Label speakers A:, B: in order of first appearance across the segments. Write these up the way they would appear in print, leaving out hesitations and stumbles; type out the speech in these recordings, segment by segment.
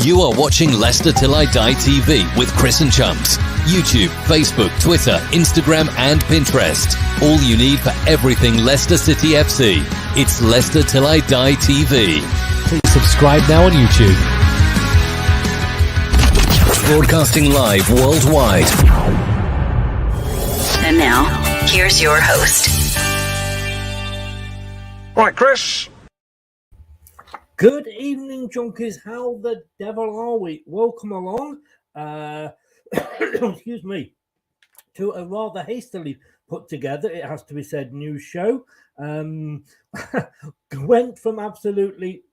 A: You are watching Leicester Till I Die TV with Chris and Chumps. YouTube, Facebook, Twitter, Instagram and Pinterest. All you need for everything Leicester City FC. It's Leicester Till I Die TV.
B: Please subscribe now on YouTube.
A: Broadcasting live worldwide.
C: And now, here's your host.
D: Right, Chris.
E: Good evening, junkies. How the devil are we? Welcome along, excuse me, to a rather hastily put together, it has to be said, news show. Went from absolutely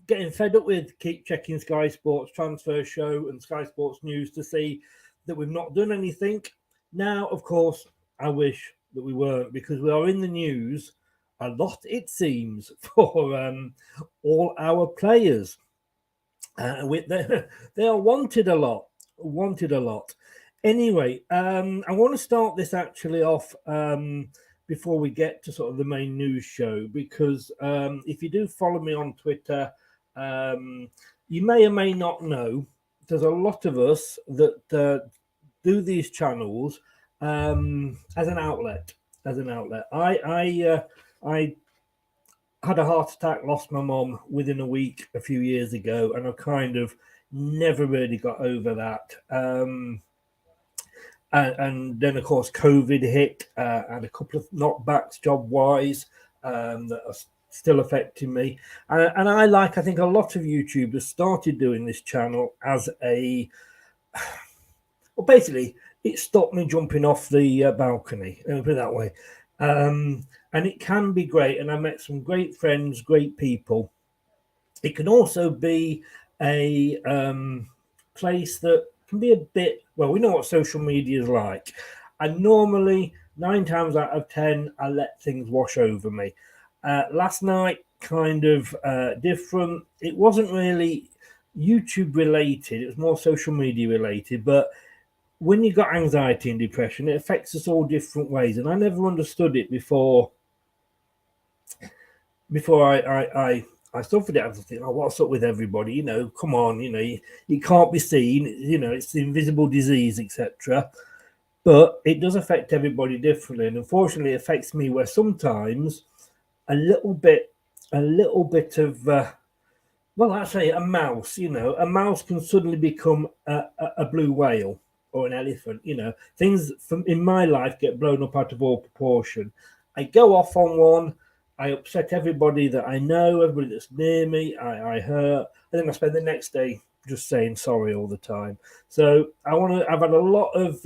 E: getting fed up with keep checking Sky Sports transfer show and Sky Sports news to see that we've not done anything. Now, of course, I wish that we weren't, because we are in the news a lot, it seems, for all our players. They are wanted a lot. Anyway, I want to start this actually off before we get to sort of the main news show, because if you do follow me on Twitter, you may or may not know there's a lot of us that do these channels as an outlet. I had a heart attack, lost my mom within a week a few years ago, and I kind of never really got over that. And then, of course, COVID hit, and a couple of knockbacks job-wise that are still affecting me. And I think a lot of YouTubers started doing this channel as a... Well, basically, it stopped me jumping off the balcony, let me put it that way. And it can be great, and I met some great friends, great people. It can also be a place that can be a bit, well, we know what social media is like. And normally, 9 times out of 10, I let things wash over me. Last night, kind of different. It wasn't really YouTube related, it was more social media related, but when you've got anxiety and depression, it affects us all different ways. And I never understood it before I suffered it. I was thinking, oh, what's up with everybody? You know, come on, you know, you can't be seen, you know, it's the invisible disease, etc. But it does affect everybody differently. And unfortunately, it affects me where sometimes a little bit of, well, actually a mouse, you know, a mouse can suddenly become a blue whale or an elephant. You know, things from in my life get blown up out of all proportion. I go off on one, I upset everybody that I know, everybody that's near me, I hurt, and then I spend the next day just saying sorry all the time. So I've had a lot of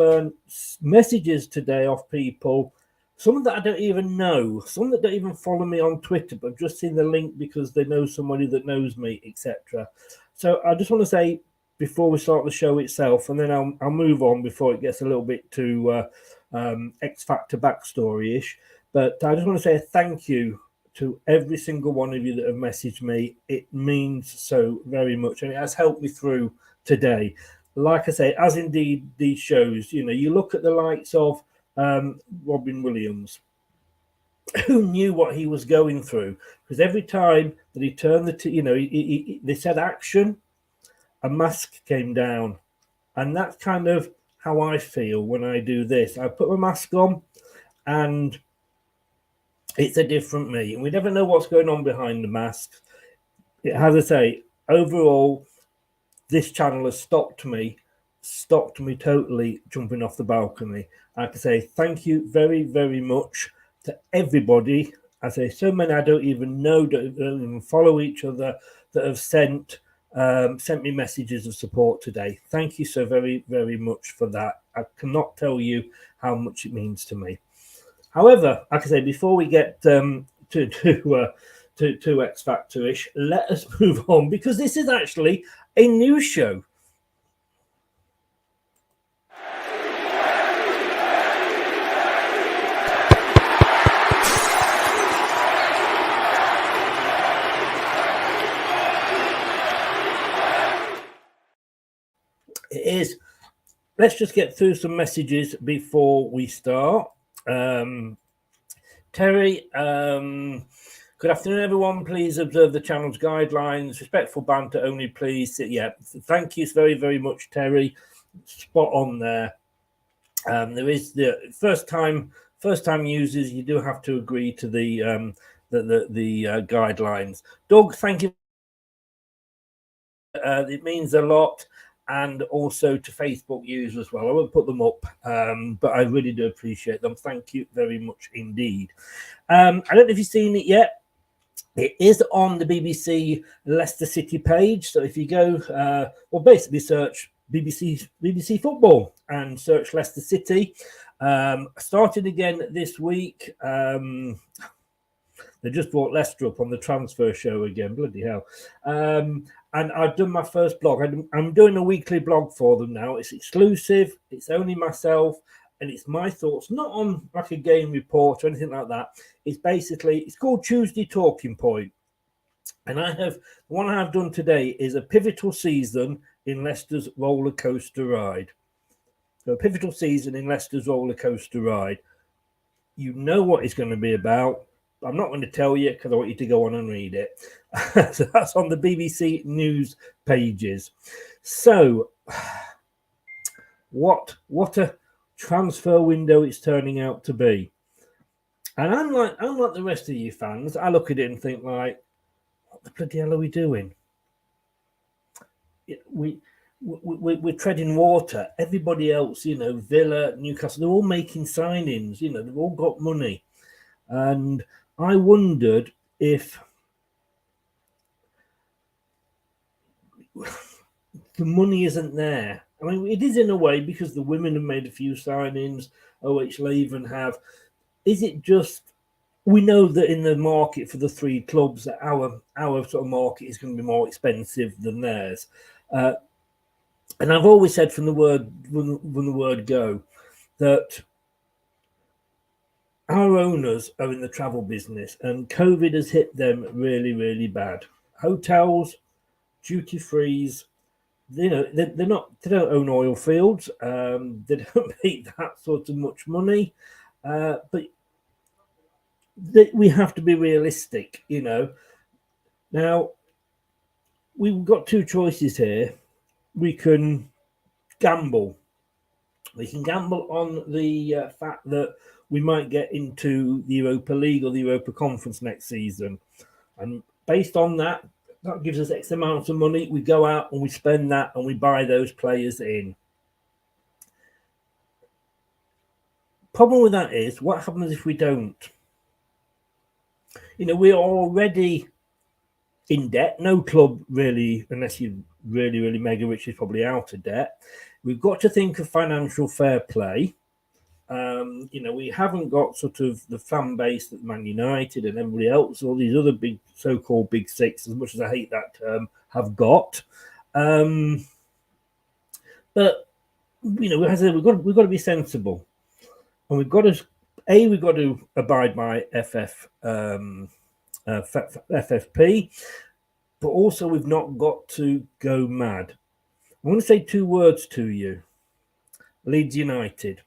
E: messages today off people, some that I don't even know, some that don't even follow me on Twitter, but I've just seen the link because they know somebody that knows me, etc. So I just want to say, before we start the show itself, and then I'll move on before it gets a little bit too X Factor backstory-ish, but I just want to say thank you to every single one of you that have messaged me. It means so very much, and it has helped me through today. Like I say, as indeed these shows, you know, you look at the likes of Robin Williams, who knew what he was going through, because every time that he turned they said action, a mask came down. And that's kind of how I feel when I do this. I put my mask on and it's a different me. And we never know what's going on behind the mask. It has to say, overall, this channel has stopped me totally jumping off the balcony. I have to say thank you very, very much to everybody. I say so many I don't even know, don't even follow each other, that have sent me messages of support today. Thank you so very, very much for that. I cannot tell you how much it means to me. However, like I say, before we get to X Factor-ish, let us move on, because this is actually a news show. It is. Let's just get through some messages before we start. Terry, Good afternoon, everyone. Please observe the channel's guidelines. Respectful banter only, please. Yeah, thank you very, very much, Terry. Spot on there. There is the first time users. You do have to agree to the guidelines. Doug, thank you. It means a lot. And also to Facebook users as well. I won't put them up, but I really do appreciate them. Thank you very much indeed. I don't know if you've seen it yet. It is on the BBC Leicester City page. So if you go, well, basically search BBC football and search Leicester City. Started again this week. They just brought Leicester up on the transfer show again. Bloody hell. And I've done my first blog. I'm doing a weekly blog for them now. It's exclusive. It's only myself. And it's my thoughts, not on like a game report or anything like that. It's basically, it's called Tuesday Talking Point. And the one I have done today is a pivotal season in Leicester's roller coaster ride. So a pivotal season in Leicester's roller coaster ride. You know what it's going to be about. I'm not going to tell you because I want you to go on and read it. So that's on the BBC News pages. So what a transfer window it's turning out to be. And unlike the rest of you fans, I look at it and think like, what the bloody hell are we doing? We're treading water. Everybody else, Villa, Newcastle, they're all making signings. They've all got money. And I wondered if the money isn't there. I mean, it is in a way because the women have made a few signings, OH Leuven have. Is it just, we know that in the market for the three clubs, that our sort of market is going to be more expensive than theirs. And I've always said from the word go that our owners are in the travel business and COVID has hit them really, really bad. Hotels, duty frees, they don't own oil fields. They don't make that sort of much money. But we have to be realistic, Now, we've got two choices here. We can gamble. We can gamble on the fact that we might get into the Europa League or the Europa Conference next season. And based on that gives us X amount of money. We go out and we spend that and we buy those players in. Problem with that is, what happens if we don't? We're already in debt. No club really, unless you're really, really mega rich, is probably out of debt. We've got to think of financial fair play. We haven't got sort of the fan base that Man United and everybody else, all these other big so-called big six, as much as I hate that term, have got. But as I said, we've got to be sensible, and we've got to abide by FFP, but also we've not got to go mad. I want to say two words to you. Leeds United.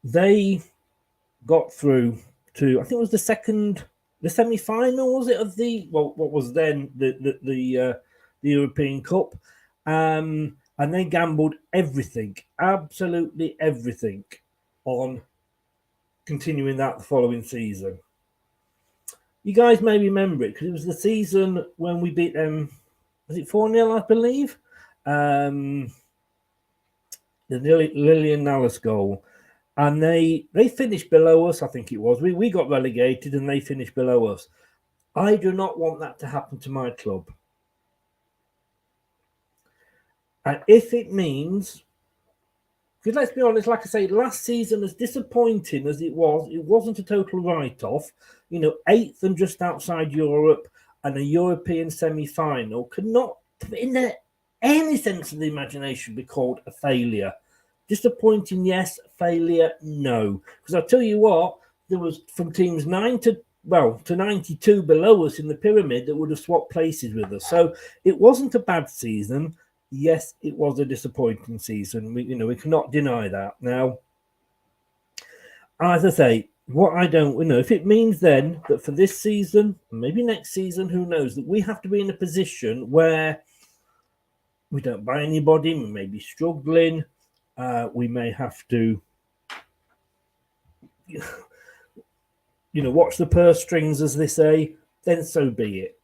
E: They got through to, I think it was the semi-final, was it, of what was then the European Cup, and they gambled everything, absolutely everything, on continuing that the following season. You guys may remember it because it was the season when we beat them. Was it 4-0, I believe? The Lillian Nallas goal. And they finished below us, I think it was. We got relegated and they finished below us. I do not want that to happen to my club. And if it means, because let's be honest, like I say, last season, as disappointing as it wasn't a total write-off. 8th and just outside Europe and a European semi-final could not, in any sense of the imagination, be called a failure. Disappointing, yes. Failure, no. Because I'll tell you what, there was from teams 9 to 92 below us in the pyramid that would have swapped places with us. So it wasn't a bad season. Yes, it was a disappointing season. We cannot deny that. Now, as I say, what I don't know, if it means then that for this season, maybe next season, who knows, that we have to be in a position where we don't buy anybody, we may be struggling, we may have to, watch the purse strings, as they say, then so be it.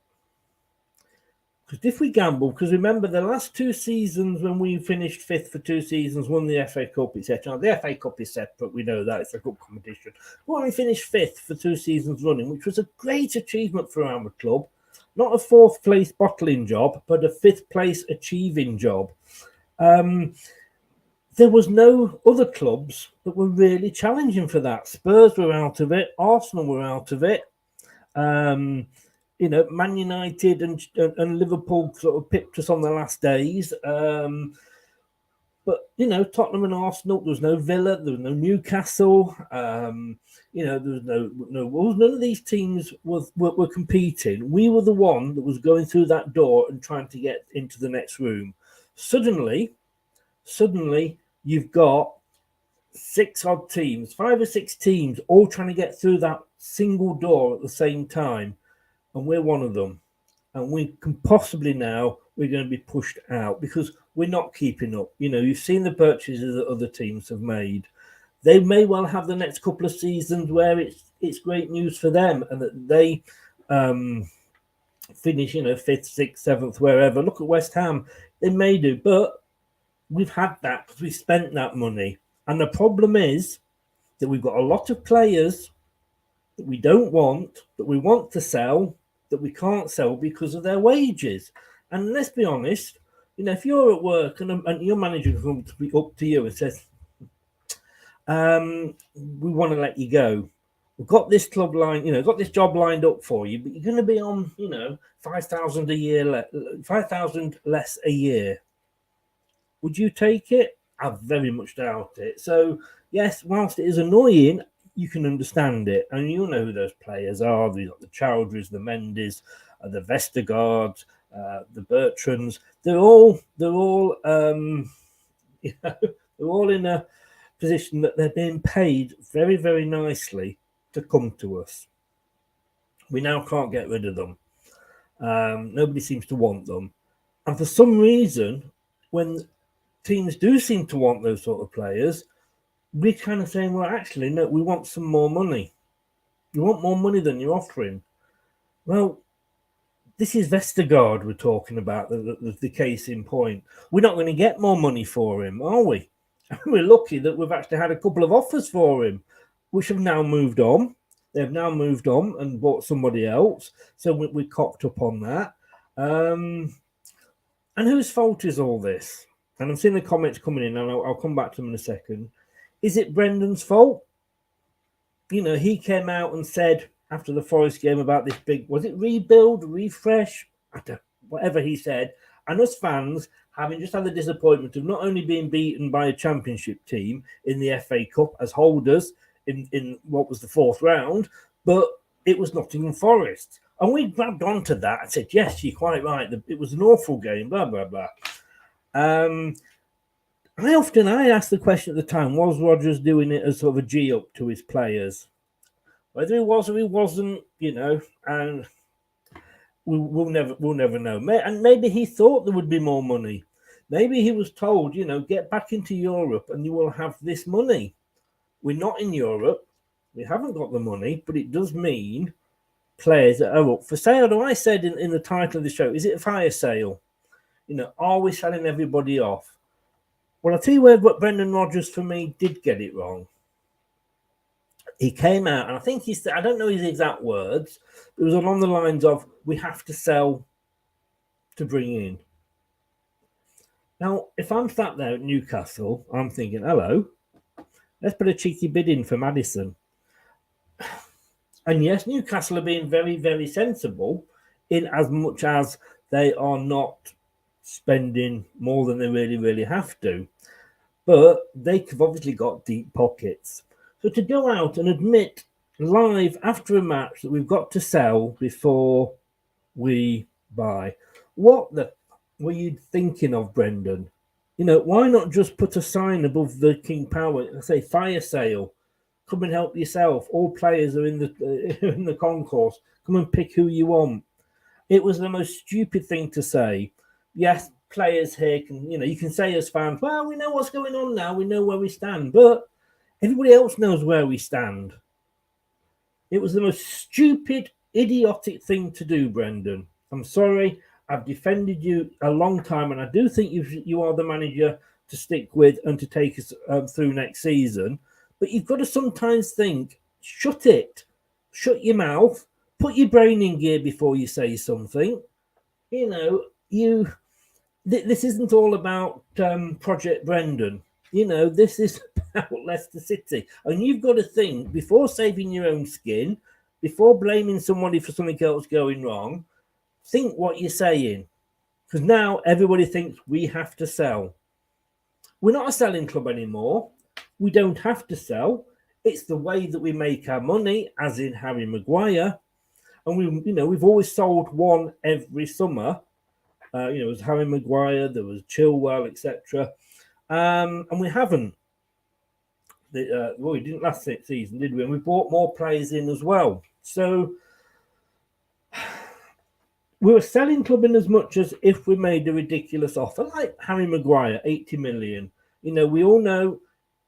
E: Because if we gamble, because remember the last 2 seasons when we finished 5th for 2 seasons, won the FA Cup, etc. The FA Cup is separate, we know that, it's a cup competition. But when we finished 5th for 2 seasons running, which was a great achievement for our club, not a 4th place bottling job, but a 5th place achieving job. There was no other clubs that were really challenging for that. Spurs were out of it, Arsenal were out of it. Man United and Liverpool sort of pipped us on the last days. But, Tottenham and Arsenal, there was no Villa, there was no Newcastle. There was none of these teams were competing. We were the one that was going through that door and trying to get into the next room. Suddenly, you've got 5 or 6 teams, all trying to get through that single door at the same time. And we're one of them. And we can possibly now, we're going to be pushed out because we're not keeping up. You've seen the purchases that other teams have made. They may well have the next couple of seasons where it's great news for them and that they finish, 5th, 6th, 7th, wherever. Look at West Ham. They may do, but we've had that because we've spent that money. And the problem is that we've got a lot of players that we don't want, that we want to sell, that we can't sell because of their wages. And let's be honest, if you're at work and your manager comes up to you and says, we want to let you go. We've got this club got this job lined up for you, but you're going to be on, 5,000 a year, 5,000 less a year. Would you take it? I very much doubt it. So, yes, whilst it is annoying, you can understand it. And you'll know who those players are. You've got the Chowdhuries, the Mendes, the Vestergaards, the Bertrands. They're all they're all in a position that they're being paid very, very nicely to come to us. We now can't get rid of them. Nobody seems to want them. And for some reason, when teams do seem to want those sort of players, we're kind of saying, well, actually, no, we want some more money. You want more money than you're offering. Well, this is Vestergaard we're talking about, the case in point. We're not going to get more money for him, are we? We're lucky that we've actually had a couple of offers for him, which have now moved on. They've now moved on and bought somebody else. So we cocked up on that. And whose fault is all this? And I'm seeing the comments coming in, and I'll come back to them in a second. Is it Brendan's fault? He came out and said after the Forest game about this big, was it rebuild, refresh? Whatever he said. And us fans, having just had the disappointment of not only being beaten by a championship team in the FA Cup as holders in what was the 4th round, but it was Nottingham Forest. And we grabbed onto that and said, yes, you're quite right. It was an awful game, blah, blah, blah. I asked the question at the time, was Rodgers doing it as sort of a G-up to his players? Whether he was or he wasn't, and we'll never know. And maybe he thought there would be more money. Maybe he was told, get back into Europe and you will have this money. We're not in Europe. We haven't got the money, but it does mean players that are up for sale. I said in the title of the show, is it a fire sale? Are we selling everybody off? Well, I'll tell you where Brendan Rodgers, for me, did get it wrong. He came out, and I think he said, I don't know his exact words, but it was along the lines of, we have to sell to bring in. Now, if I'm sat there at Newcastle, I'm thinking, hello, let's put a cheeky bid in for Maddison. And yes, Newcastle are being very, very sensible in as much as they are not spending more than they really, really have to. But they've obviously got deep pockets. So to go out and admit live after a match that we've got to sell before we buy, what were you thinking of, Brendan? Why not just put a sign above the King Power and say fire sale? come and help yourself. All players are in the concourse. Come and pick who you want. It was the most stupid thing to say. Yes, players here can, you can say as fans, well, we know what's going on now. We know where we stand. But everybody else knows where we stand. It was the most stupid, idiotic thing to do, Brendan. I'm sorry. I've defended you a long time, and I do think you are the manager to stick with and to take us through next season. But you've got to sometimes think, shut it. Shut your mouth. Put your brain in gear before you say something. This isn't all about Project Brendan. This is about Leicester City. And you've got to think, before saving your own skin, before blaming somebody for something else going wrong, think what you're saying. Because now everybody thinks we have to sell. We're not a selling club anymore. We don't have to sell. It's the way that we make our money, as in Harry Maguire. And we've always sold one every summer. It was Harry Maguire, there was Chilwell, etc. And we haven't. We didn't last season, did we? And we bought more players in as well. So we were selling club in as much as if we made a ridiculous offer, like Harry Maguire, 80 million. We all know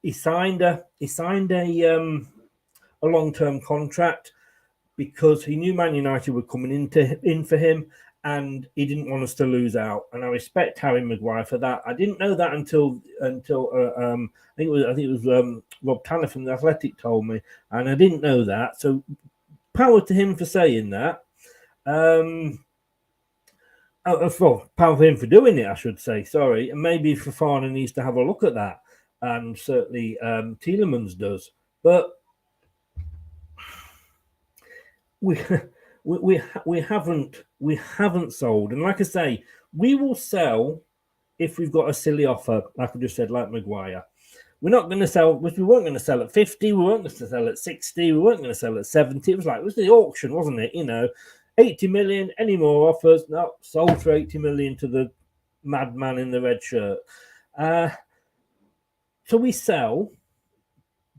E: he signed a long-term contract because he knew Man United were coming in for him, and he didn't want us to lose out. And I respect Harry Maguire for that. I didn't know that until I think it was Rob Tanner from The Athletic told me, and I didn't know that. So power to him for saying that. Power for him for doing it, I should say. Sorry, and maybe Fofana needs to have a look at that, and certainly Tielemans does. But we haven't sold, and like I say, we will sell if we've got a silly offer, like I just said, like Maguire. We're not going to sell, we weren't going to sell at 50, we weren't going to sell at 60, we weren't going to sell at 70. It was the auction, wasn't it? 80 million, any more offers? No, sold for 80 million to the madman in the red shirt. So we sell,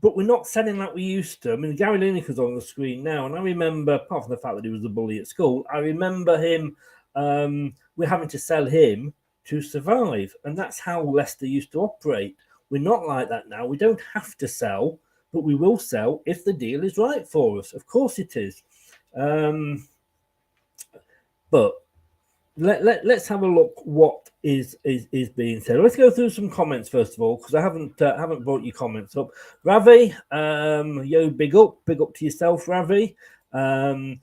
E: but we're not selling like we used to. I mean, Gary Lineker's on the screen now, and I remember, apart from the fact that he was a bully at school, I remember him, we're having to sell him to survive. And that's how Leicester used to operate. We're not like that now. We don't have to sell, but we will sell if the deal is right for us. Of course it is. But let's have a look what is being said. Let's go through some comments first of all, because I haven't brought your comments up. Ravi, big up to yourself, Ravi. How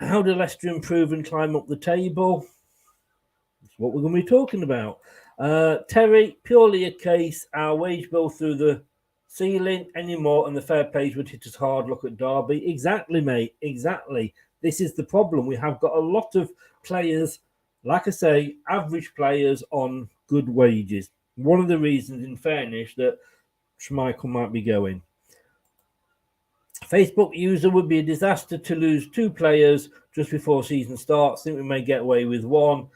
E: do Leicester improve and climb up the table? That's what we're going to be talking about. Terry, purely a case, our wage bill through the ceiling anymore, and the fair play would hit us hard. Look at Derby. Exactly, mate. Exactly. This is the problem. We have got a lot of players, like I say, average players on good wages. One of the reasons, in fairness, that Schmeichel might be going. Facebook user would be a disaster to lose 2 players just before season starts. I think we may get away with 1.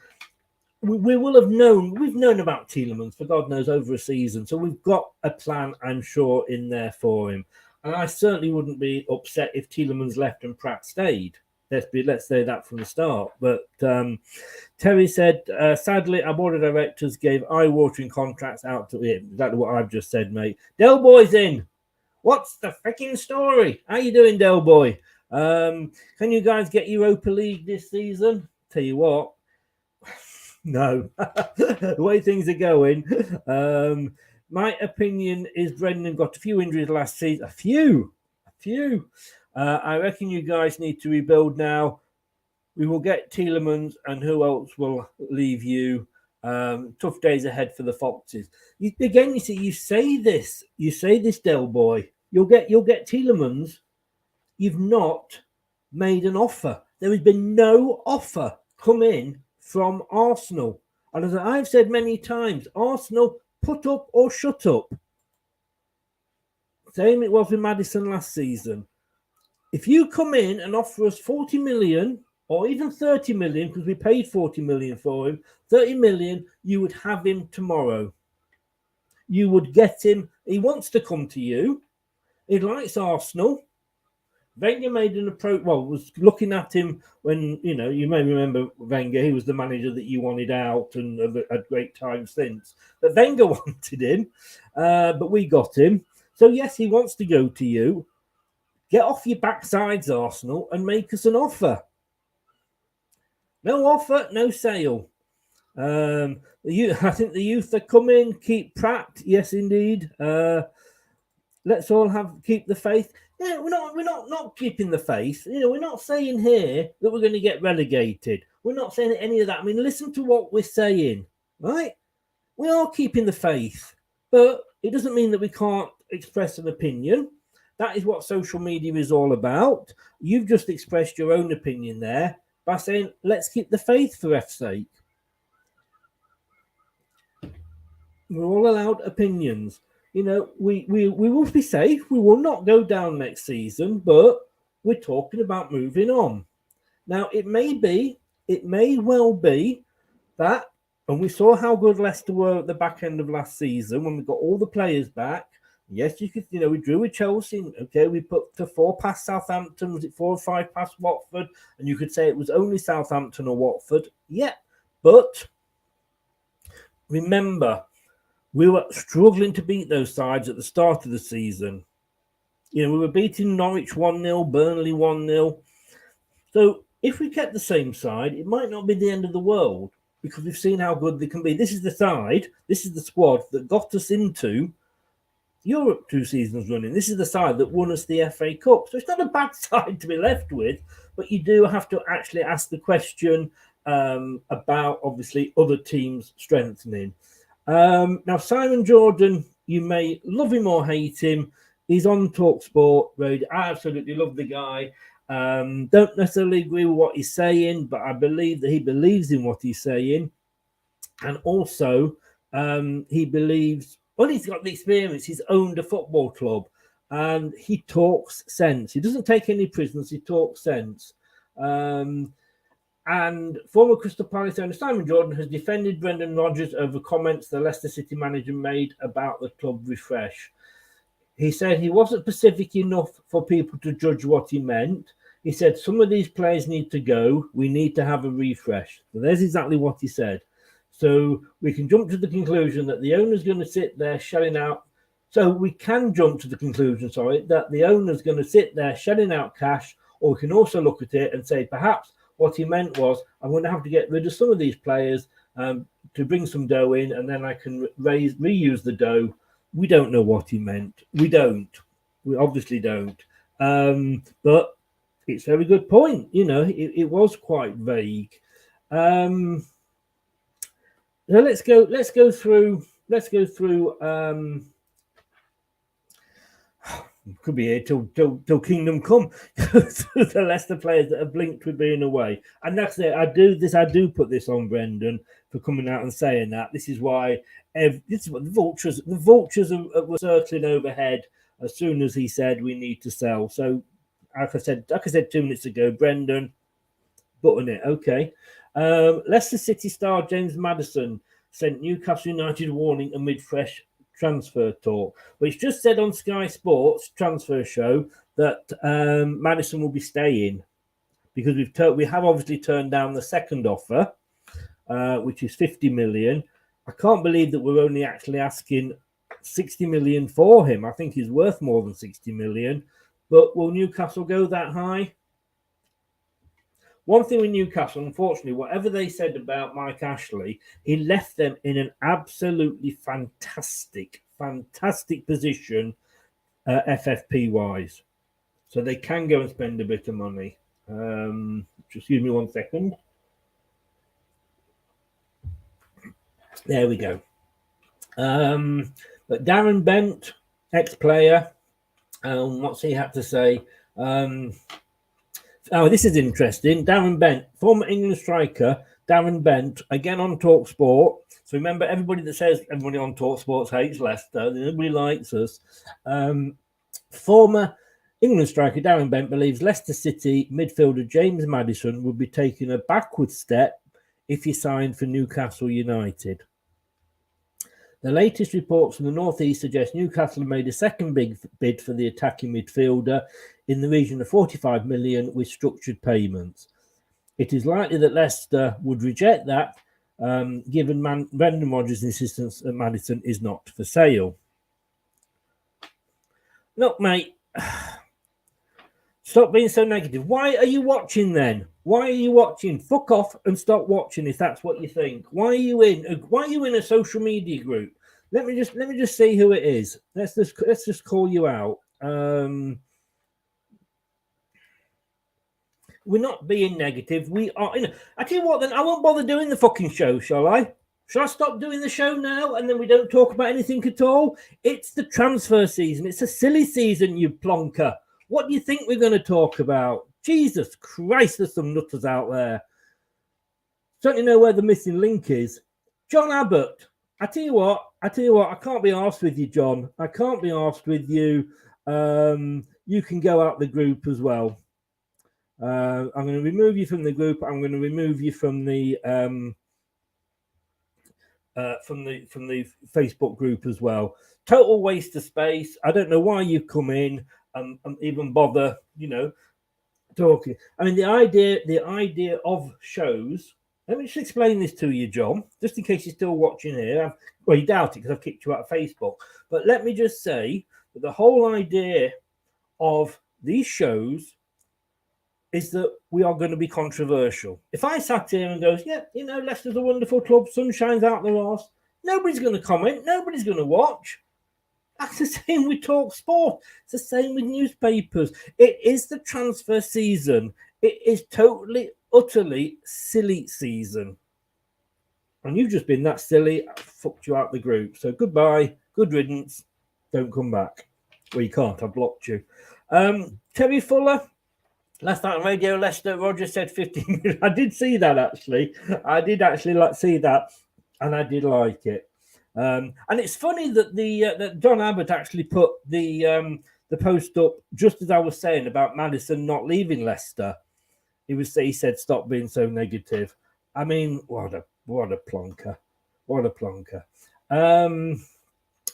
E: We will have known. We've known about Tielemans for God knows over a season. So we've got a plan, I'm sure, in there for him. And I certainly wouldn't be upset if Tielemans left and Pratt stayed. Let's say that from the start. But Terry said, sadly, our board of directors gave eye-watering contracts out to him. Exactly what I've just said, mate. Del Boy's in. What's the freaking story? How you doing, Del Boy? Can you guys get Europa League this season? Tell you what. No. The way things are going. My opinion is Brendan got a few injuries last season. A few. I reckon you guys need to rebuild now. We will get Tielemans, and who else will leave you? Tough days ahead for the Foxes. You say this, Del Boy. You'll get Tielemans. You've not made an offer. There has been no offer come in from Arsenal. And as I've said many times, Arsenal, put up or shut up. Same it was with Maddison last season. If you come in and offer us 40 million or even 30 million, because we paid 40 million for him, 30 million, you would have him tomorrow. You would get him. He wants to come to you. He likes Arsenal. Wenger made an approach, was looking at him when, you may remember Wenger, he was the manager that you wanted out and have had great times since. But Wenger wanted him, but we got him. So, yes, he wants to go to you. Get off your backsides, Arsenal, and make us an offer. No offer, no sale. I think the youth are coming. Keep Pratt, yes, indeed. Let's all keep the faith. Yeah, we're not keeping the faith. We're not saying here that we're going to get relegated. We're not saying any of that. I mean, listen to what we're saying, right? We are keeping the faith, but it doesn't mean that we can't express an opinion. That is what social media is all about. You've just expressed your own opinion there by saying, let's keep the faith for F's sake. We're all allowed opinions. We will be safe. We will not go down next season, but we're talking about moving on. Now, it may well be that, and we saw how good Leicester were at the back end of last season when we got all the players back. Yes, you could, we drew with Chelsea. Okay, we put to 4 past Southampton. Was it 4 or 5 past Watford? And you could say it was only Southampton or Watford. Yeah, but remember, we were struggling to beat those sides at the start of the season. We were beating Norwich 1-0, Burnley 1-0. So if we kept the same side, it might not be the end of the world because we've seen how good they can be. This is the squad that got us into Europe 2 seasons running. This is the side that won us the FA Cup. So it's not a bad side to be left with, but you do have to actually ask the question about, obviously, other teams strengthening. Now, Simon Jordan, you may love him or hate him. He's on TalkSport Radio. I absolutely love the guy. Don't necessarily agree with what he's saying, but I believe that he believes in what he's saying. And also, he believes, he's got the experience. He's owned a football club and he talks sense. He doesn't take any prisoners. He talks sense. And former Crystal Palace owner Simon Jordan has defended Brendan Rodgers over comments the Leicester City manager made about the club refresh. He said he wasn't specific enough for people to judge what he meant. He said some of these players need to go. We need to have a refresh. So there's exactly what he said. So we can jump to the conclusion that the owner's going to sit there shelling out. So we can jump to the conclusion, that the owner's going to sit there shelling out cash, or we can also look at it and say perhaps what he meant was, I'm going to have to get rid of some of these players to bring some dough in, and then I can reuse the dough. We don't know what he meant. We obviously don't. But it's a very good point. It was quite vague. So let's go through. Could be here till Kingdom Come. The Leicester players that have blinked with being away, and that's it. I do put this on Brendan for coming out and saying that. This is why this is what the vultures were circling overhead as soon as he said we need to sell. So, like I said 2 minutes ago, Brendan, button it. Okay. Leicester City star James Maddison sent Newcastle United warning amid fresh transfer talk. But it's just said on Sky Sports transfer show that Maddison will be staying because we have obviously turned down the second offer, which is 50 million. I can't believe that we're only actually asking 60 million for him. I think he's worth more than 60 million. But will Newcastle go that high? One thing with Newcastle, unfortunately, whatever they said about Mike Ashley, he left them in an absolutely fantastic position FFP-wise. So they can go and spend a bit of money. Just give me 1 second. There we go. But Darren Bent, ex-player, what's he had to say? This is interesting. Darren Bent, former England striker, Darren Bent, again on TalkSport. So remember, everybody that says everybody on TalkSport hates Leicester, nobody likes us. Former England striker Darren Bent believes Leicester City midfielder James Maddison would be taking a backward step if he signed for Newcastle United. The latest reports from the northeast suggest Newcastle made a second big bid for the attacking midfielder in the region of 45 million with structured payments. It is likely that Leicester would reject that, given Brendan Rodgers' insistence that Maddison is not for sale. Look, mate, stop being so negative. Why are you watching then? Why are you watching? Fuck off and stop watching if that's what you think. Why are you in a social media group? Let me just see who it is. Let's just call you out. We're not being negative. We are. I tell you what. Then I won't bother doing the fucking show. Shall I? Shall I stop doing the show now and then we don't talk about anything at all? It's the transfer season. It's a silly season, you plonker. What do you think we're going to talk about? Jesus Christ, there's some nutters out there. Certainly know where the missing link is. John Abbott. I tell you what, I can't be arsed with you, John. I can't be arsed with you. You can go out the group as well. I'm going to remove you from the group. I'm going to remove you from the Facebook group as well. Total waste of space. I don't know why you've come in and even bother, talking. I mean, the idea of shows. Let me just explain this to you, John, just in case you're still watching here. Well, you doubt it because I've kicked you out of Facebook. But let me just say that the whole idea of these shows is that we are going to be controversial. If I sat here and goes, yeah, Leicester's a wonderful club, sun shines out their arse, nobody's going to comment, nobody's going to watch. That's the same with Talk Sport. It's the same with newspapers. It is the transfer season. It is totally, utterly silly season. And you've just been that silly, I fucked you out the group. So goodbye, good riddance, don't come back. Well, you can't, I've blocked you. Terry Fuller, last night on Radio Leicester, Roger said 15 minutes. I did see that, actually. I did actually see that, and I did like it. And it's funny that that John Abbott actually put the post up just as I was saying about Maddison not leaving Leicester. He said, stop being so negative. I mean, what a plonker. What a plonker.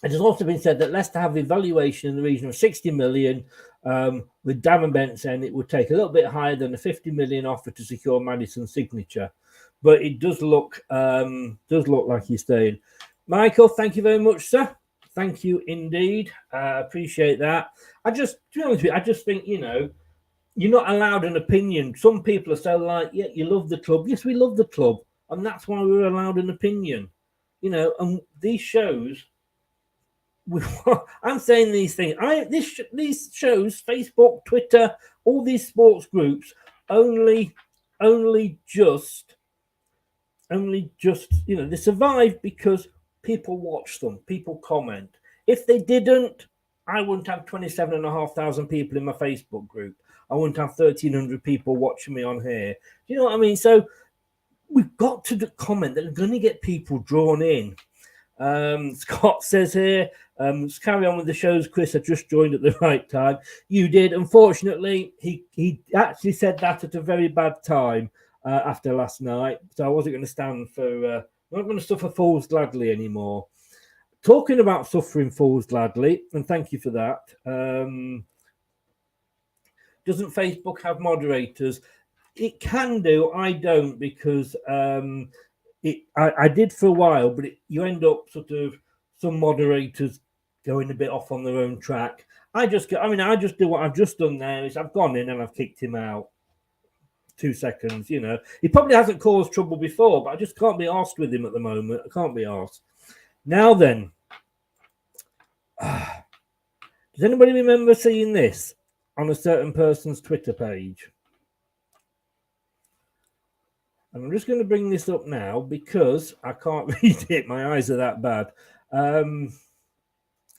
E: It has also been said that Leicester have the valuation in the region of 60 million, with Darren Bent saying it would take a little bit higher than a 50 million offer to secure Maddison's signature. But it does look like he's staying. Michael, thank you very much, sir. Thank you indeed. Appreciate that. To be honest with you, I just think, you're not allowed an opinion. Some people are so like, yeah, you love the club. Yes, we love the club. And that's why we're allowed an opinion. And these shows, I'm saying these things. These shows, Facebook, Twitter, all these sports groups, only just, they survive because people watch them, people comment. If they didn't, I wouldn't have 27,500 people in my Facebook group. I wouldn't have 1,300 people watching me on here. Do you know what I mean? So we've got to comment that are going to get people drawn in. Scott says here, let's carry on with the shows. Chris, I just joined at the right time. You did. Unfortunately, he actually said that at a very bad time after last night. So I wasn't going to stand for... I'm not going to suffer fools gladly anymore. Talking about suffering fools gladly, and thank you for that. Doesn't Facebook have moderators? It can do. I don't, because I did for a while, but you end up sort of some moderators going a bit off on their own track. I just do what I've just done now. Is I've gone in and I've kicked him out. 2 seconds, He probably hasn't caused trouble before, but I just can't be arsed with him at the moment. I can't be arsed. Now then, does anybody remember seeing this on a certain person's Twitter page? And I'm just going to bring this up now because I can't read it. My eyes are that bad.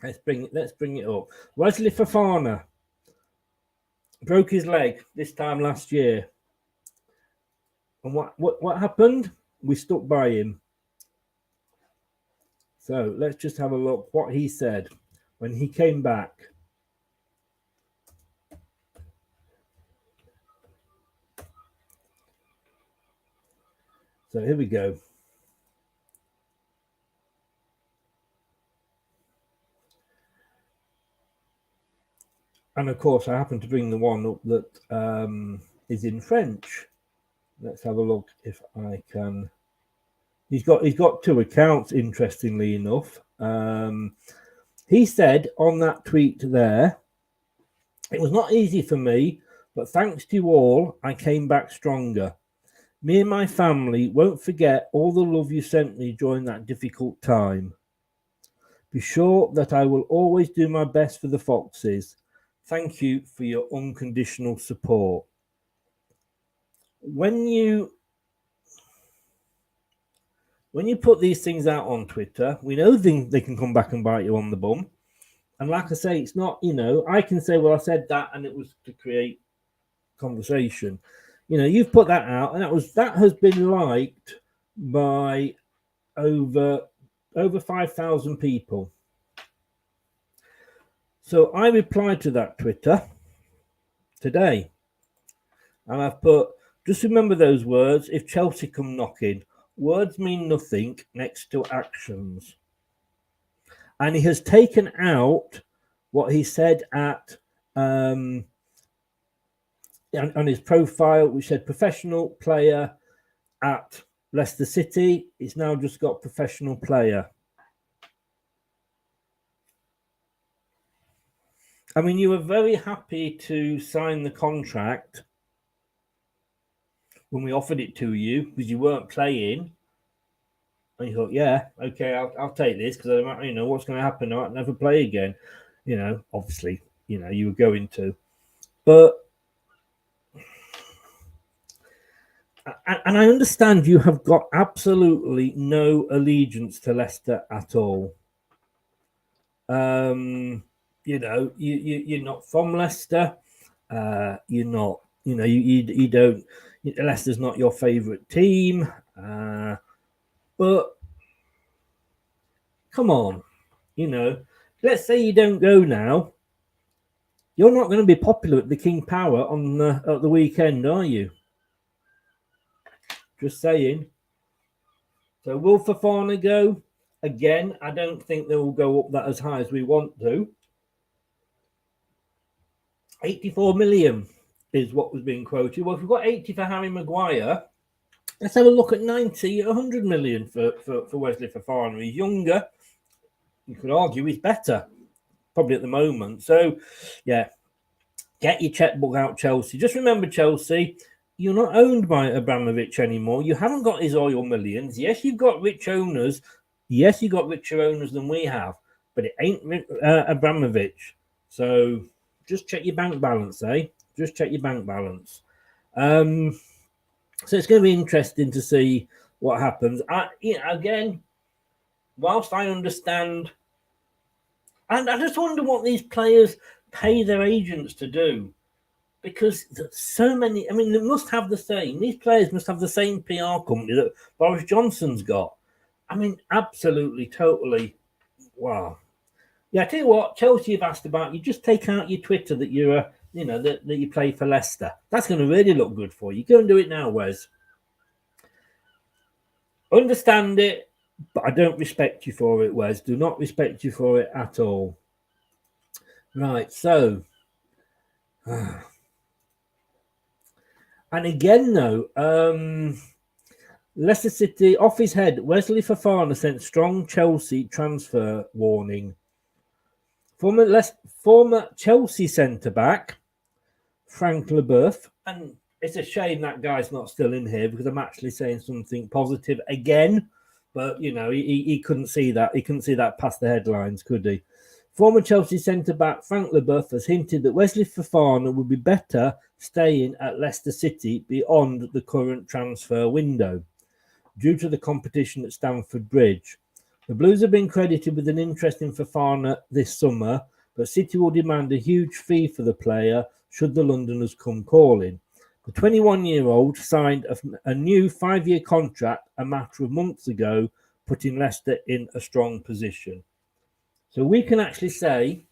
E: Let's bring it up. Wesley Fofana broke his leg this time last year. And what happened? We stuck by him. So let's just have a look what he said when he came back. So here we go. And of course, I happen to bring the one up that is in French. Let's have a look if I can. He's got two accounts, interestingly enough. He said on that tweet there, "It was not easy for me, but thanks to you all, I came back stronger. Me and my family won't forget all the love you sent me during that difficult time. Be sure that I will always do my best for the Foxes. Thank you for your unconditional support." When you put these things out on Twitter, we know they can come back and bite you on the bum. And like I say, it's not, I can say, well, I said that and it was to create conversation. You've put that out and that has been liked by over 5,000 people. So I replied to that Twitter today. And I've put, just remember those words, if Chelsea come knocking. Words mean nothing next to actions. And he has taken out what he said at on his profile, which said professional player at Leicester City. It's now just got professional player. I mean, you were very happy to sign the contract when we offered it to you because you weren't playing. And you thought, yeah, okay, I'll take this because what's going to happen? I might never play again. Obviously, you were going to. But, and I understand you have got absolutely no allegiance to Leicester at all. You're not from Leicester. You're not, you don't, Leicester's not your favourite team. But come on, let's say you don't go now. You're not going to be popular at the King Power at the weekend, are you? Just saying. So will Fofana go? Again, I don't think they will go up that as high as we want to. 84 million is what was being quoted. Well, if we've got 80 for Harry Maguire, let's have a look at 90, 100 million for Wesley Fofana. He's younger. You could argue he's better, probably at the moment. So, yeah, get your checkbook out, Chelsea. Just remember, Chelsea, you're not owned by Abramovich anymore. You haven't got his oil millions. Yes, you've got rich owners. Yes, you've got richer owners than we have, but it ain't Abramovich. So just check your bank balance, eh? Just check your bank balance. So it's going to be interesting to see what happens. Again, whilst I understand, and I just wonder what these players pay their agents to do, because there's so many. I mean, they must have the same. These players must have the same PR company that Boris Johnson's got. I mean, absolutely, totally. Wow. Yeah, I tell you what, Chelsea have asked about. You just take out your Twitter that you're that you play for Leicester. That's going to really look good for you. Go and do it now, Wes. Understand it, but I don't respect you for it, Wes. Do not respect you for it at all. Right, so. And again, though, Leicester City, off his head, Wesley Fofana sent strong Chelsea transfer warning. Former Chelsea centre-back, Frank Leboeuf, and it's a shame that guy's not still in here because I'm actually saying something positive again, but, he couldn't see that. He couldn't see that past the headlines, could he? Former Chelsea centre-back Frank Leboeuf has hinted that Wesley Fofana would be better staying at Leicester City beyond the current transfer window, due to the competition at Stamford Bridge. The Blues have been credited with an interest in Fofana this summer, but City will demand a huge fee for the player should the Londoners come calling. The 21-year-old signed a new 5-year contract a matter of months ago, putting Leicester in a strong position. So we can actually say,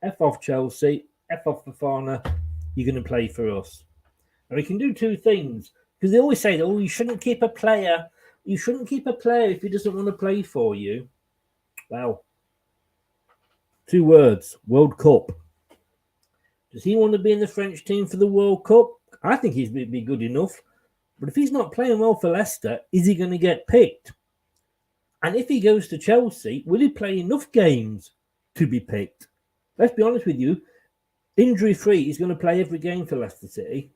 E: F off Chelsea, F off Fofana, you're going to play for us. And we can do two things. Because they always say, you shouldn't keep a player. You shouldn't keep a player if he doesn't want to play for you. Well, 2 words, World Cup. Does he want to be in the French team for the World Cup? I think he'd be good enough. But if he's not playing well for Leicester, is he going to get picked? And if he goes to Chelsea, will he play enough games to be picked? Let's be honest with you. Injury-free, he's going to play every game for Leicester City.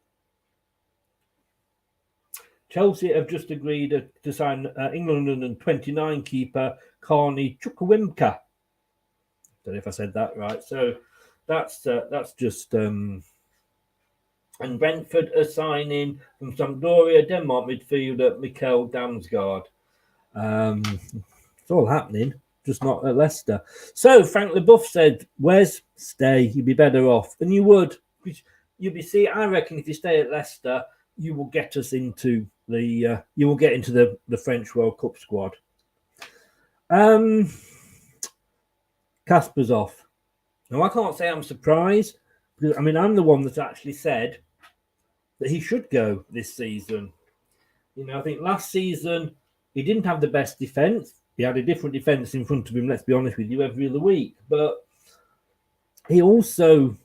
E: Chelsea have just agreed to sign England under 29 keeper Carney Chukwuemeka. Don't know if I said that right. So that's just... and Brentford are signing from Sampdoria, Denmark midfielder Mikkel Damsgaard. It's all happening, just not at Leicester. So Frank LeBoeuf said, "Wes, stay. You'd be better off." And you would. I reckon if you stay at Leicester, you will get us into the French World Cup squad. Kasper's off. Now I can't say I'm surprised because I'm the one that actually said that he should go this season. I think last season he didn't have the best defence. He had a different defence in front of him, let's be honest with you, every other week. But he wasn't...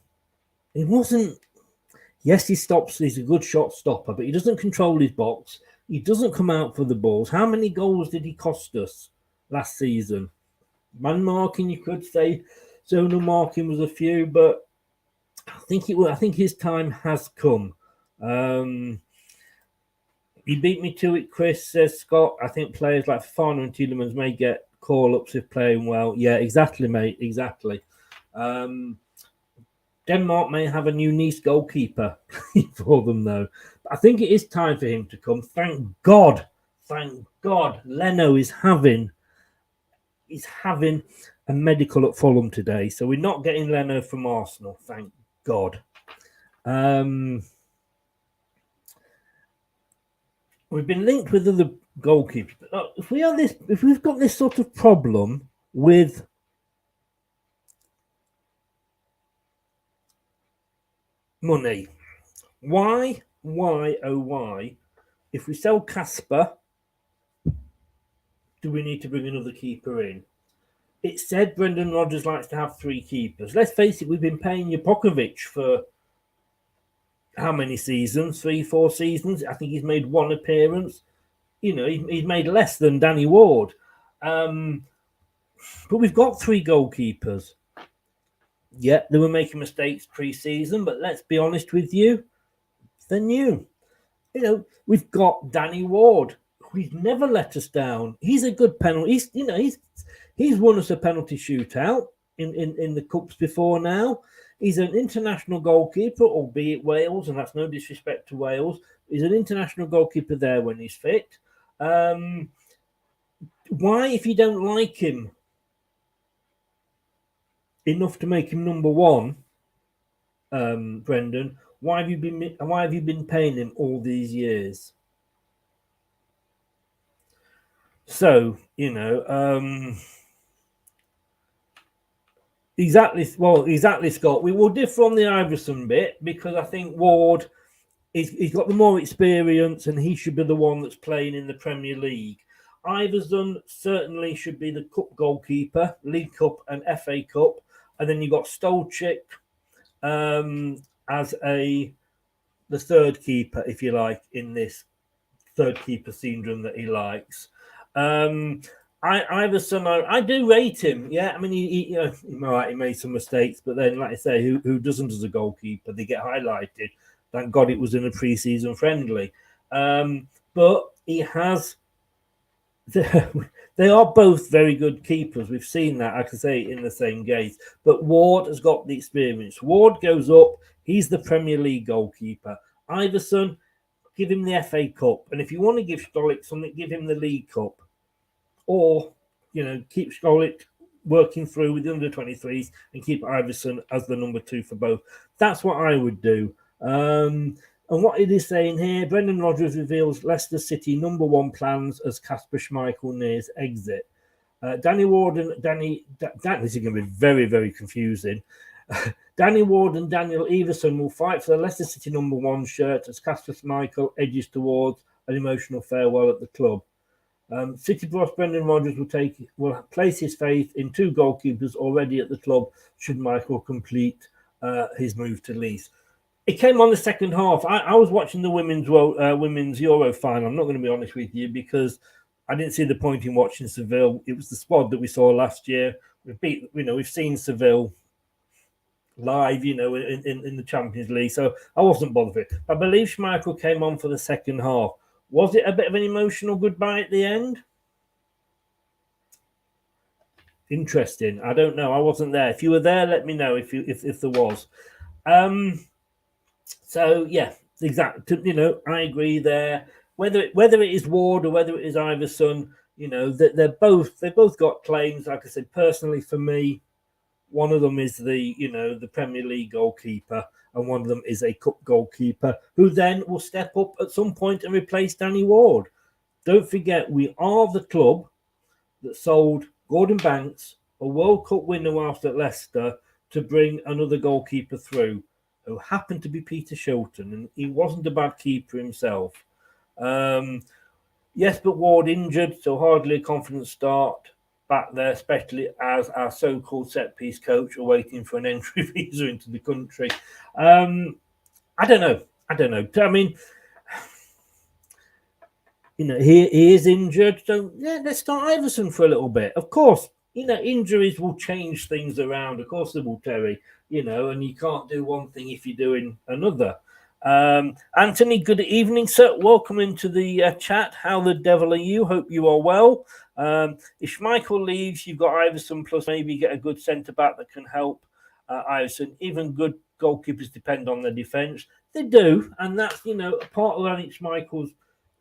E: Yes, he's a good shot stopper, but he doesn't control his box. He doesn't come out for the balls. How many goals did he cost us last season? Man marking, you could say. Zonal marking was a few, but I think his time has come. He beat me to it, Chris, says Scott. I think players like Fafana and Tielemans may get call-ups if playing well. Yeah, exactly, mate, exactly. Denmark may have a new Nice goalkeeper for them, though. But I think it is time for him to come. Thank God, Leno is having a medical at Fulham today. So we're not getting Leno from Arsenal, thank God. We've been linked with other goalkeepers. But if we've got this sort of problem with money, why, if we sell Kasper, do we need to bring another keeper in? It said Brendan Rodgers likes to have 3 keepers. Let's face it, we've been paying Japokovic for how many seasons? 3-4 seasons. I think he's made 1 appearance. He's made less than Danny Ward. But we've got 3 goalkeepers. Yeah, they were making mistakes pre-season, but let's be honest with you, they're new. We've got Danny Ward. He's never let us down. He's a good penalty. He's won us a penalty shootout in the cups before now. He's an international goalkeeper, albeit Wales, and that's no disrespect to Wales. He's an international goalkeeper there when he's fit. Why, if you don't like him enough to make him number 1, Brendan, why have you been paying him all these years? So, Exactly, Scott. We will differ on the Iverson bit because I think Ward, he's got the more experience and he should be the one that's playing in the Premier League. Iverson certainly should be the cup goalkeeper, League Cup and FA Cup, and then you've got Stolchik as the third keeper, if you like, in this third keeper syndrome that he likes. Iverson, I do rate him. Yeah, he made some mistakes, but then, like I say, who doesn't as a goalkeeper? They get highlighted. Thank God it was in a pre-season friendly. But he has. They are both very good keepers. We've seen that, I can say, in the same gaze. But Ward has got the experience. Ward goes up. He's the Premier League goalkeeper. Iverson, give him the FA Cup. And if you want to give Stolik something, give him the League Cup. Or, keep Stolik working through with the under-23s and keep Iverson as the number 2 for both. That's what I would do. And what it is saying here, Brendan Rodgers reveals Leicester City number 1 plans as Kasper Schmeichel nears exit. Danny Ward and this is going to be very, very confusing. Danny Ward and Daniel Everson will fight for the Leicester City number 1 shirt as Kasper Schmeichel edges towards an emotional farewell at the club. City boss Brendan Rodgers will place his faith in 2 goalkeepers already at the club should Michael complete his move to Leeds. It came on the second half. I was watching the women's Euro final. I'm not going to be honest with you because I didn't see the point in watching Seville. It was the squad that we saw last year. We've seen Seville live, in the Champions League. So I wasn't bothered with it. I believe Schmeichel came on for the second half. Was it a bit of an emotional goodbye at the end? Interesting. I don't know. I wasn't there. If you were there, let me know if there was. So yeah, exactly. I agree there. Whether it is Ward or whether it is Iverson, they've both got claims. Like I said, personally for me, one of them is the Premier League goalkeeper, and one of them is a cup goalkeeper who then will step up at some point and replace Danny Ward. Don't forget, we are the club that sold Gordon Banks, a World Cup winner whilst at Leicester, to bring another goalkeeper through, who happened to be Peter Shilton, and he wasn't a bad keeper himself. Yes, but Ward injured, so hardly a confident start back there, especially as our so-called set-piece coach are waiting for an entry visa into the country. I don't know. I mean, he is injured, so yeah, let's start Iverson for a little bit. Of course, injuries will change things around. Of course they will, Terry, and you can't do one thing if you're doing another. Anthony, good evening, sir. Welcome into the chat. How the devil are you? Hope you are well. If Schmeichel leaves, you've got Iverson, plus maybe get a good centre-back that can help Iverson. Even good goalkeepers depend on their defence. They do, and that's, part of, I think, Schmeichel's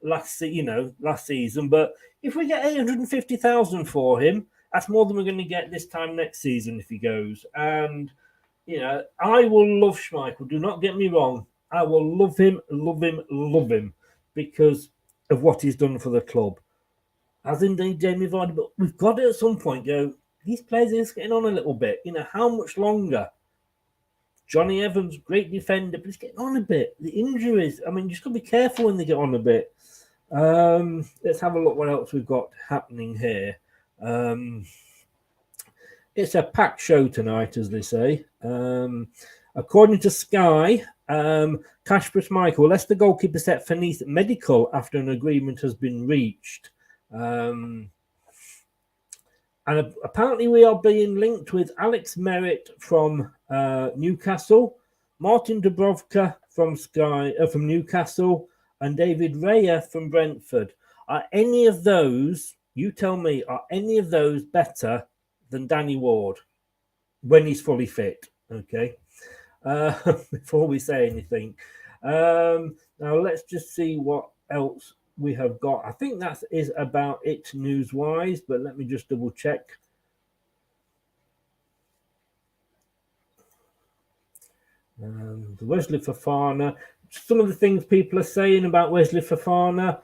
E: last season. But if we get 850,000 for him, that's more than we're going to get this time next season if he goes. And, I will love Schmeichel. Do not get me wrong. I will love him because of what he's done for the club. As indeed Jamie Vardy, but we've got to at some point go, these players are just getting on a little bit. How much longer? Johnny Evans, great defender, but he's getting on a bit. The injuries, I mean, you just got to be careful when they get on a bit. Let's have a look what else we've got happening here. It's a packed show tonight, as they say. According to Sky, Kasper Schmeichel, Leicester goalkeeper set for Nice medical after an agreement has been reached. And apparently we are being linked with Alex Merritt from Newcastle, Martin Dubrovka from Newcastle, and David Raya from Brentford. Are any of those, you tell me, are any of those better than Danny Ward when he's fully fit? Okay. Before we say anything. Now let's just see what else we have got. I think that is about it news-wise, but let me just double check. Wesley Fofana. Some of the things people are saying about Wesley Fofana.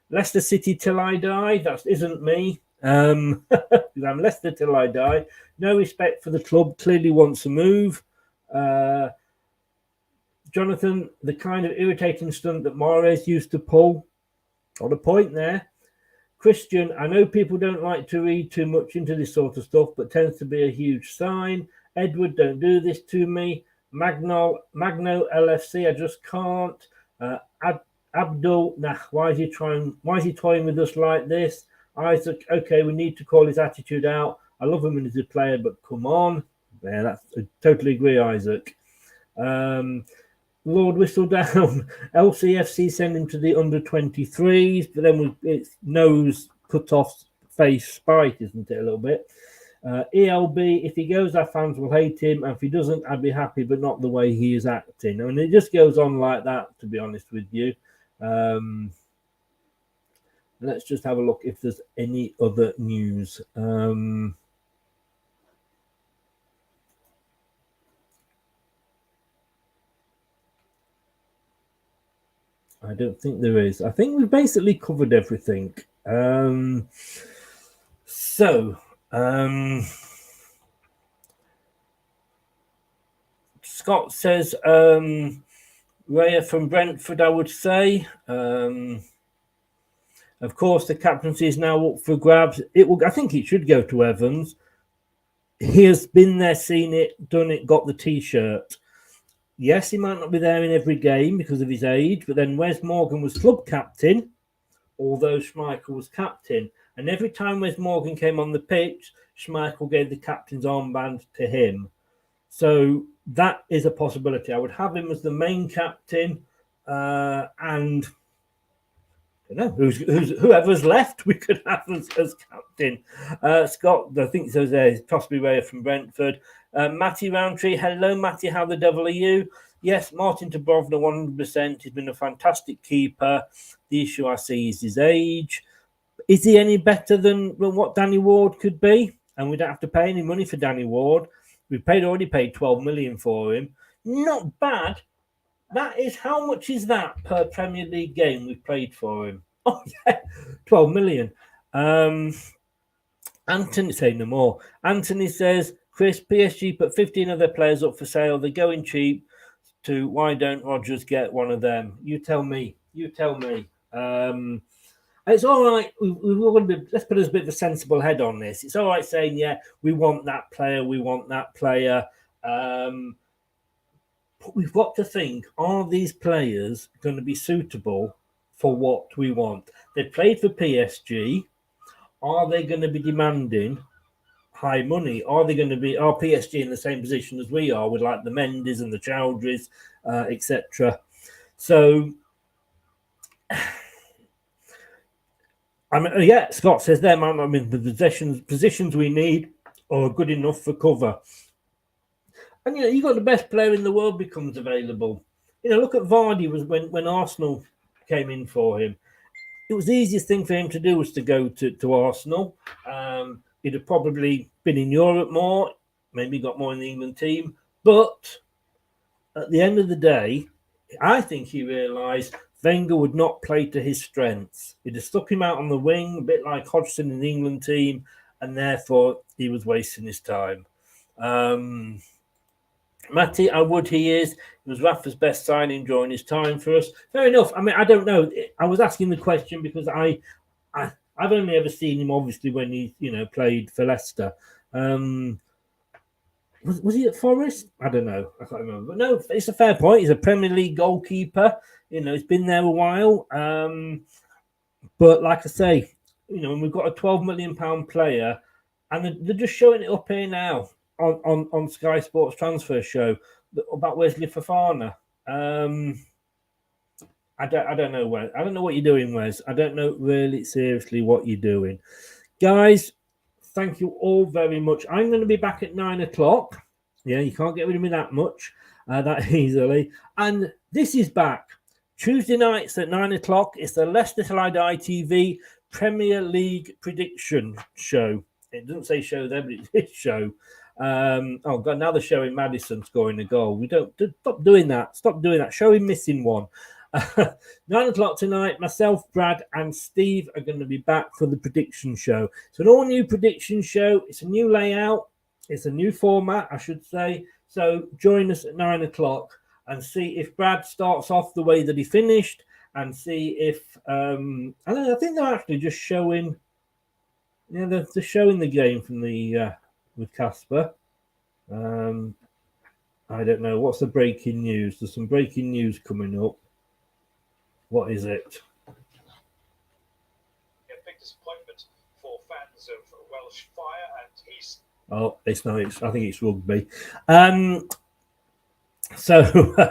E: Leicester City till I die. That isn't me. I'm Leicester till I die. No respect for the club. Clearly wants a move. Jonathan, the kind of irritating stunt that Mahrez used to pull. Got a point there. Christian, I know people don't like to read too much into this sort of stuff, but tends to be a huge sign. Edward, don't do this to me. Magno LFC, I just can't. Abdul, why is he toying with us like this? Isaac, okay, we need to call his attitude out. I love him as a player, but come on. Yeah, I totally agree, Isaac. Lord Whistledown, LCFC send him to the under-23s, but then it's nose cut off face spite, isn't it, a little bit? ELB, if he goes, our fans will hate him, and if he doesn't, I'd be happy, but not the way he is acting. I mean, it just goes on like that, to be honest with you. Let's just have a look if there's any other news. I don't think there is. I think we've basically covered everything. Scott says Raya from Brentford, I would say. Of course, the captaincy is now up for grabs. I think it should go to Evans. he has been there, seen it, done it, got the T-shirt. Yes, he might not be there in every game because of his age, but then Wes Morgan was club captain, although Schmeichel was captain. And every time Wes Morgan came on the pitch, Schmeichel gave the captain's armband to him. So that is a possibility. I would have him as the main captain, and I don't know whoever's left we could have as captain. Scott, I think so. There's possibly Ray from Brentford. Matty Roundtree, hello Matty, how the devil are you? Yes, Martin Dubrovna, 100%. He's been a fantastic keeper. The issue I see is his age. Is he any better than what Danny Ward could be? And we don't have to pay any money for Danny Ward. We already paid 12 million for him. Not bad. That is, how much is that per Premier League game we've played for him? Oh, yeah, 12 million. Anthony, say no more. Anthony says, Chris, PSG put 15 of their players up for sale. They're going cheap. Why don't Rodgers get one of them? You tell me. It's all right. Let's put a bit of a sensible head on this. It's all right saying, yeah, we want that player. But we've got to think, are these players going to be suitable for what we want? They played for PSG. Are they going to be demanding high money? Are PSG in the same position as we are with like the Mendes and the Chowdhuries, etc.? So, I mean, yeah, Scott says there, I mean, the positions we need are good enough for cover. And, you got the best player in the world becomes available. Look at Vardy when Arsenal came in for him. It was the easiest thing for him to do was to go to Arsenal. He'd have probably been in Europe more, maybe got more in the England team. But at the end of the day, I think he realised Wenger would not play to his strengths. He'd have stuck him out on the wing, a bit like Hodgson in the England team, and therefore he was wasting his time. Matty, he is. It was Rafa's best signing during his time for us. Fair enough. I mean, I don't know. I was asking the question because I've only ever seen him, obviously, when he, played for Leicester. Was he at Forest? I don't know. I can't remember. But no, it's a fair point. He's a Premier League goalkeeper. He's been there a while. But like I say, when we've got a £12 million player, and they're just showing it up here now on Sky Sports Transfer Show about Wesley Fofana. I don't know, Wes. I don't know what you're doing, Wes. I don't know really seriously what you're doing. Guys, thank you all very much. I'm going to be back at 9 o'clock. Yeah, you can't get rid of me that much, that easily. And this is back. Tuesday nights at 9 o'clock. It's the Leicester LTIDtv Premier League prediction show. It doesn't say show there, but it's show. Oh God! Now they're showing Maddison scoring a goal. We don't stop doing that. Stop doing that. Show him missing one. 9 o'clock tonight. Myself, Brad, and Steve are going to be back for the prediction show. It's an all-new prediction show. It's a new layout. It's a new format, I should say. So join us at 9 o'clock and see if Brad starts off the way that he finished, and see if I think they're actually just showing. Yeah, they're showing the game from the. With Casper. I don't know. What's the breaking news? There's some breaking news coming up. What is it?
D: A big disappointment for fans of Welsh Fire, and he's...
E: Oh, it's not. I think it's rugby.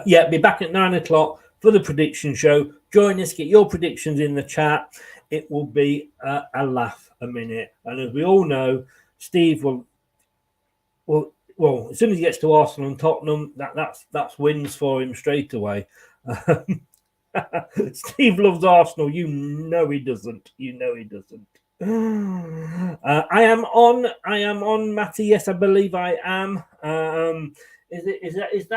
E: Yeah, be back at 9 o'clock for the prediction show. Join us. Get your predictions in the chat. It will be a laugh a minute. And as we all know, Steve will... Well, as soon as he gets to Arsenal and Tottenham, that's wins for him straight away. Steve loves Arsenal. You know he doesn't. I am on, Matty. Yes, I believe I am. Is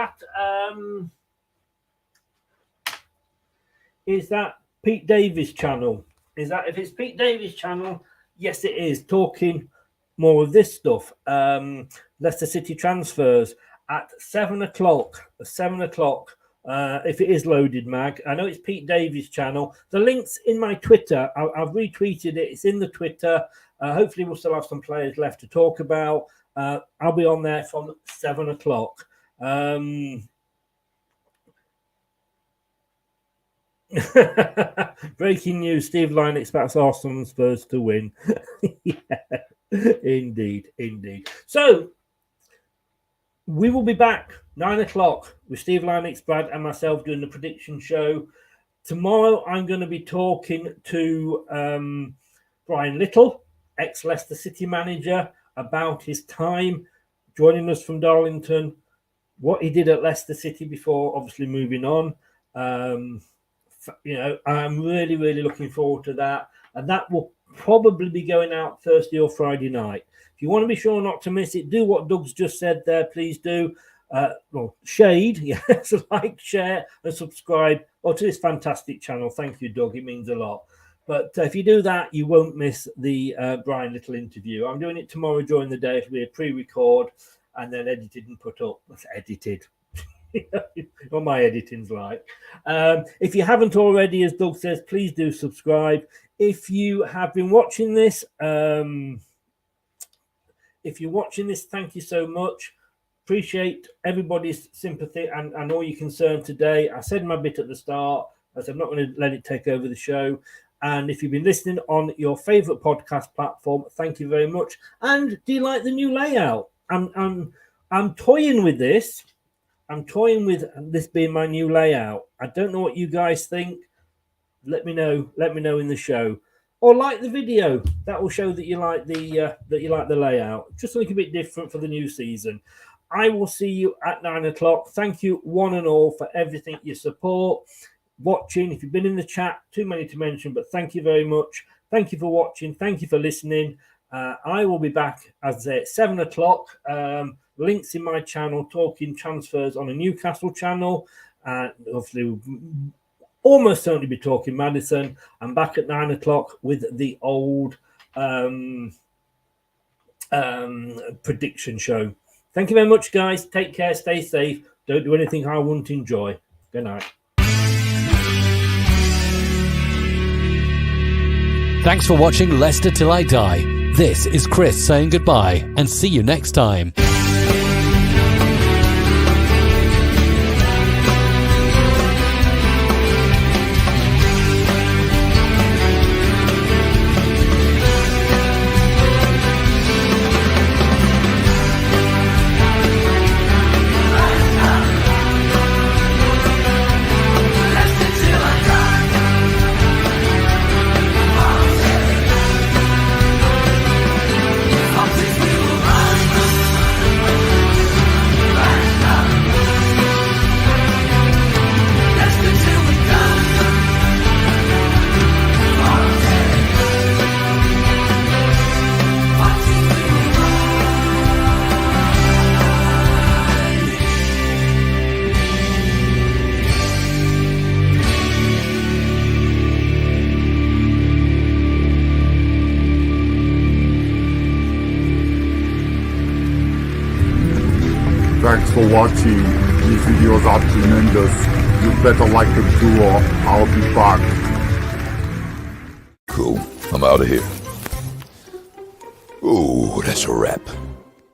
E: that Pete Davies' channel? If it's Pete Davies' channel? Yes, it is. Talking more of this stuff. Leicester City transfers at 7 o'clock. 7 o'clock. If it is loaded, Mag. I know it's Pete Davies' channel. The link's in my Twitter. I've retweeted it. It's in the Twitter. Hopefully, we'll still have some players left to talk about. I'll be on there from 7 o'clock. Breaking news: Steve Lyon expects Arsenal and Spurs to win. Yeah, indeed. So we will be back 9 o'clock with Steve Lyon, Brad, and myself doing the prediction show. Tomorrow, I'm going to be talking to Brian Little, ex-Leicester City manager, about his time joining us from Darlington, what he did at Leicester City before obviously moving on. I'm really looking forward to that. And that will probably be going out Thursday or Friday night. If you want to be sure not to miss it, do what Doug's just said there. Please do. Shade, yes, like, share, and subscribe to this fantastic channel. Thank you, Doug. It means a lot. But if you do that, you won't miss the Brian Little interview. I'm doing it tomorrow during the day. It'll be a pre-record and then edited and put up. That's edited. What my editing's like. If you haven't already, as Doug says, please do subscribe. If you have been watching this, thank you so much. Appreciate everybody's sympathy and all your concern today. I said my bit at the start, as I'm not going to let it take over the show. And if you've been listening on your favorite podcast platform, thank you very much. And do you like the new layout? I'm toying with this. I'm toying with this being my new layout. I don't know what you guys think. Let me know. Let me know in the show, or like the video. That will show that you like the layout. Just a little bit different for the new season. I will see you at 9 o'clock. Thank you, one and all, for everything, your support, watching. If you've been in the chat, too many to mention, but thank you very much. Thank you for watching. Thank you for listening. I will be back, as I say, at 7 o'clock. Links in my channel, talking transfers on a Newcastle channel. Obviously, we'll almost certainly be talking Maddison. I'm back at 9 o'clock with the old prediction show. Thank you very much, guys. Take care. Stay safe. Don't do anything I won't enjoy. Good night.
B: Thanks for watching Leicester Till I Die. This is Chris saying goodbye and see you next time.
F: Thanks for watching. These videos are tremendous. You better like them too, or I'll be back.
G: Cool. I'm out of here. Ooh, that's a wrap.